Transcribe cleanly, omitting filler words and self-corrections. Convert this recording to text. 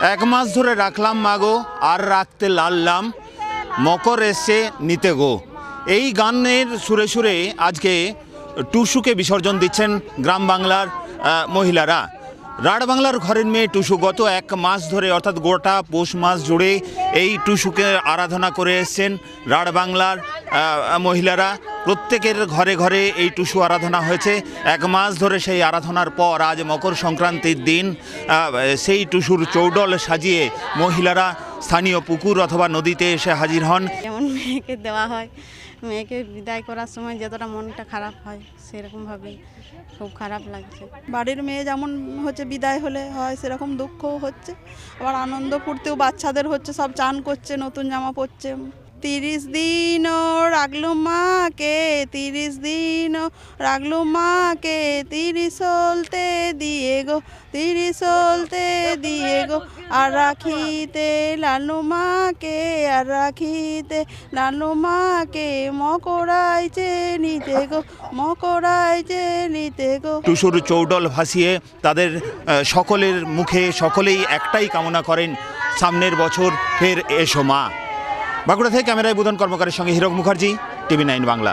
এক মাস ধরে রাখলাম মাগো আর রাখতে লাললাম, মকর এসে নিতে গো। এই গানের সুরে সুরে আজকে টুসুকে বিসর্জন দিচ্ছেন গ্রাম বাংলার মহিলারা। রাঢ় বাংলার ঘরের মেয়ে টুসু গত এক মাস ধরে অর্থাৎ গোটা পৌষ মাস জুড়ে এই টুসুকে আরাধনা করে এসছেন রাঢ় বাংলার মহিলারা। প্রত্যেকের ঘরে ঘরে এই টুসু আরাধনা হয়েছে এক মাস ধরে। সেই আরাধনার পর আজ মকর সংক্রান্তির দিন সেই টুসুর চৌডল সাজিয়ে মহিলারা স্থানীয় পুকুর অথবা নদীতে এসে হাজির হন। যেমন মেয়েকে দেওয়া হয়, মেয়েকে বিদায় করার সময় যতটা মনটা খারাপ হয় সেরকমভাবে খুব খারাপ লাগছে। বাড়ির মেয়ে যেমন হচ্ছে বিদায় হলে হয় সেরকম দুঃখও হচ্ছে, আবার আনন্দ ফুর্তিও বাচ্চাদের হচ্ছে, সব চান করছে, নতুন জামা পরছে। 30 দিনও রাখলো মাকে, 30 দিনও রাখলো মাকে, 30 সলতে দিয়ে গো, 30 সলতে দিয়ে গো, আর রাখিতে লালু মাকে, আর রাখিতে লালু মাকে, মকরাইছে নিতে গো, মকরাইছে নিতে গো। টুসুর চৌডল ভাসিয়ে তাদের সকলের মুখে সকলেই একটাই কামনা করেন, সামনের বছর ফের এসো মা। বাঁকুড়া থেকে ক্যামেরায় বুধন কর্মকারের সঙ্গে হীরক মুখার্জি, TV9 বাংলা।